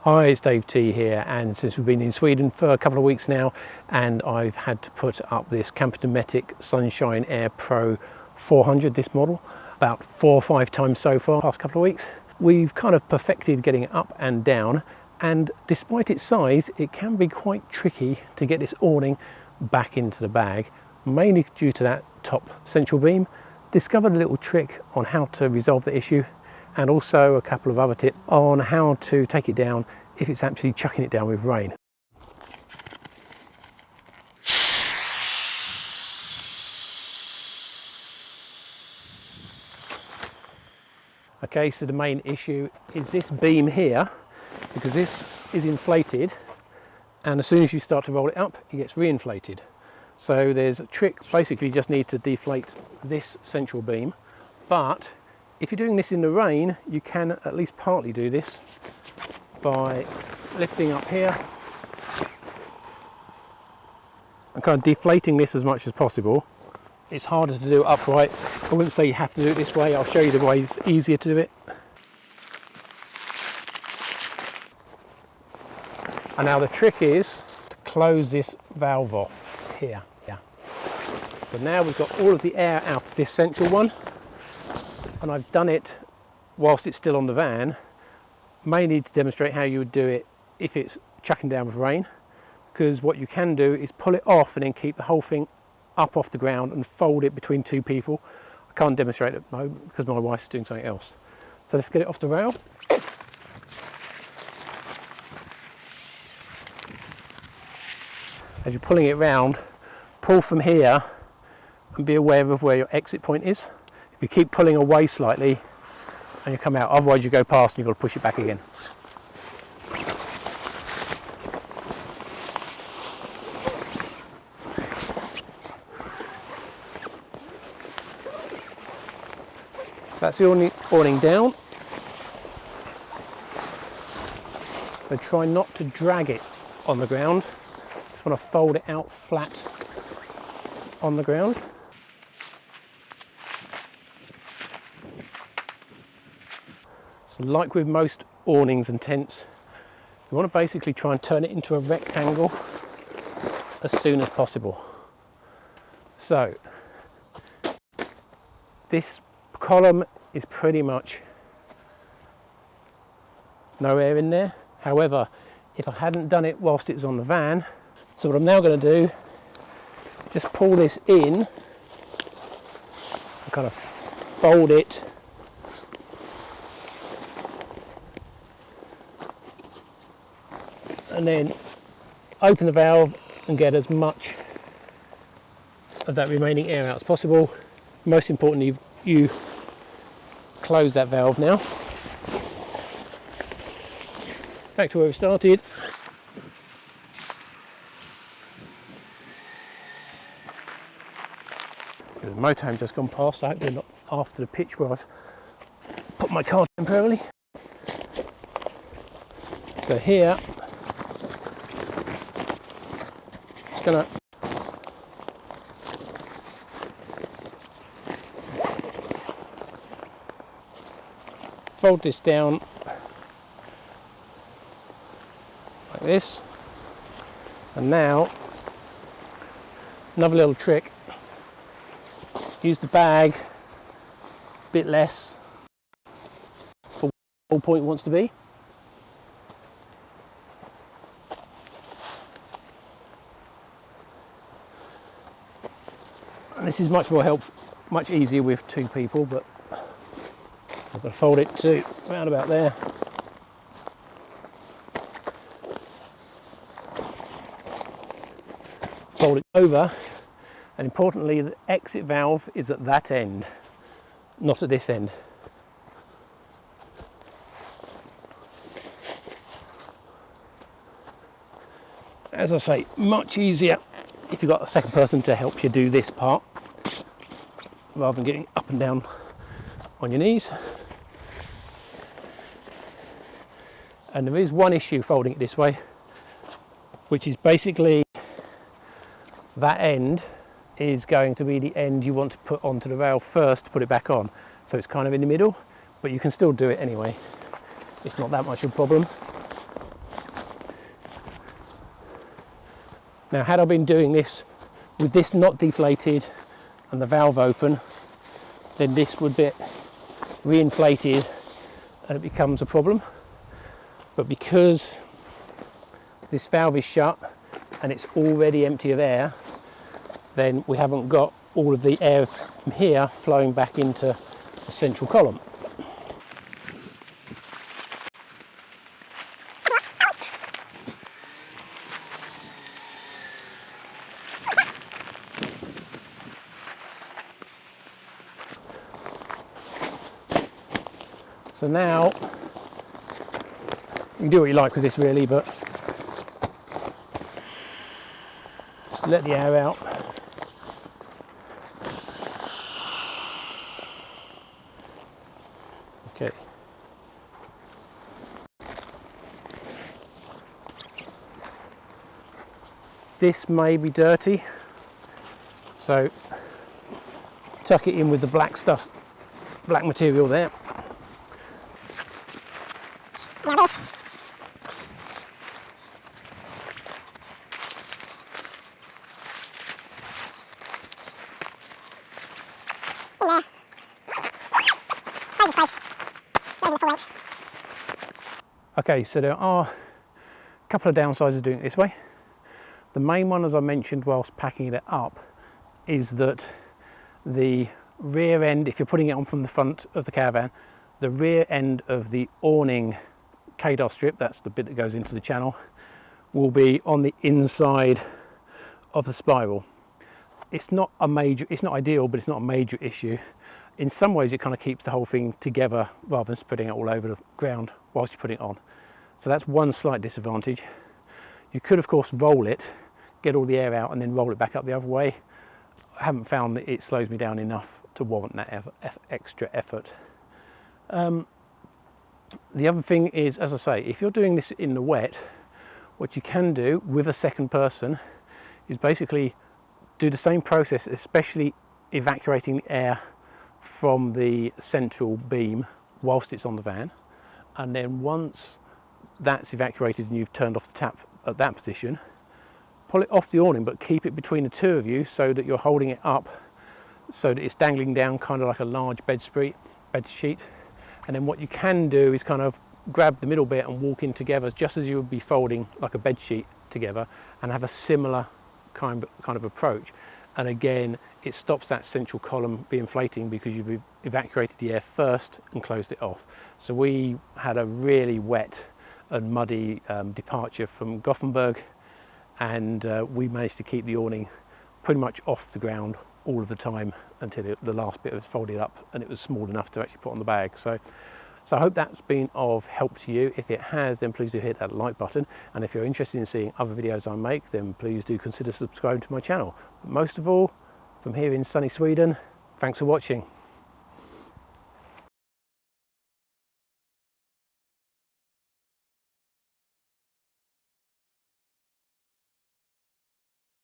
Hi, it's Dave T here, and since we've been in Sweden for a couple of weeks now, and I've had to put up this Dometic Sunshine Air Pro 400, this model, about 4 or 5 times so far, past couple of weeks. We've kind of perfected getting it up and down, and despite its size, it can be quite tricky to get this awning back into the bag, mainly due to that top central beam. Discovered a little trick on how to resolve the issue, and also a couple of other tips on how to take it down if it's actually chucking it down with rain. Okay, so the main issue is this beam here, because this is inflated, and as soon as you start to roll it up, it gets reinflated. So there's a trick. Basically you just need to deflate this central beam, but if you're doing this in the rain, you can at least partly do this by lifting up here and kind of deflating this as much as possible. It's harder to do it upright. I wouldn't say you have to do it this way. I'll show you the ways easier to do it. And now the trick is to close this valve off here. Yeah. So now we've got all of the air out of this central one. And I've done it whilst it's still on the van, mainly to demonstrate how you would do it if it's chucking down with rain, because what you can do is pull it off and then keep the whole thing up off the ground and fold it between 2 people. I can't demonstrate it at the moment because my wife's doing something else. So let's get it off the rail. As you're pulling it round, pull from here and be aware of where your exit point is. If you keep pulling away slightly and you come out, otherwise you go past and you've got to push it back again. That's the awning down. So try not to drag it on the ground. Just want to fold it out flat on the ground. So like with most awnings and tents, you want to basically try and turn it into a rectangle as soon as possible. So this column is pretty much no air in there. However, if I hadn't done it whilst it was on the van, so what I'm now going to do, just pull this in and kind of fold it and then open the valve and get as much of that remaining air out as possible. Most importantly, you close that valve now. Back to where we started. The motorhome just gone past. I hope they're not after the pitch where I've put my car temporarily. So here, gonna fold this down like this, and now another little trick, use the bag a bit less for where the whole point wants to be. And this is much more helpful, much easier with 2 people, but I've got to fold it to around about there. Fold it over, and importantly, the exit valve is at that end, not at this end. As I say, much easier if you've got a second person to help you do this part, rather than getting up and down on your knees. And there is one issue folding it this way, which is basically that end is going to be the end you want to put onto the rail first to put it back on. So it's kind of in the middle, but you can still do it anyway. It's not that much of a problem. Now, had I been doing this with this not deflated and the valve open, then this would be reinflated and it becomes a problem. But because this valve is shut and it's already empty of air, then we haven't got all of the air from here flowing back into the central column. So now, you can do what you like with this really, but just let the air out. Okay. This may be dirty, so tuck it in with the black stuff, black material there. Okay, so there are a couple of downsides of doing it this way. The main one, as I mentioned whilst packing it up, is that the rear end, if you're putting it on from the front of the caravan, the rear end of the awning KDAR strip, that's the bit that goes into the channel, will be on the inside of the spiral. It's not ideal, but it's not a major issue. In some ways it kind of keeps the whole thing together rather than spreading it all over the ground whilst you put it on. So that's one slight disadvantage. You could of course roll it, get all the air out and then roll it back up the other way. I haven't found that it slows me down enough to warrant that extra effort. The other thing is, as I say, if you're doing this in the wet, what you can do with a second person is basically do the same process, especially evacuating the air from the central beam whilst it's on the van, and then once that's evacuated and you've turned off the tap at that position, pull it off the awning but keep it between the two of you so that you're holding it up so that it's dangling down kind of like a large bed sheet. And then what you can do is kind of grab the middle bit and walk in together just as you would be folding like a bed sheet together, and have a similar kind of approach. And again, it stops that central column being inflating because you've evacuated the air first and closed it off. So we had a really wet and muddy departure from Gothenburg, and we managed to keep the awning pretty much off the ground all of the time until the last bit was folded up and it was small enough to actually put on the bag. So I hope that's been of help to you. If it has, then please do hit that like button, and if you're interested in seeing other videos I make, then please do consider subscribing to my channel. But most of all, from here in sunny Sweden, thanks for watching.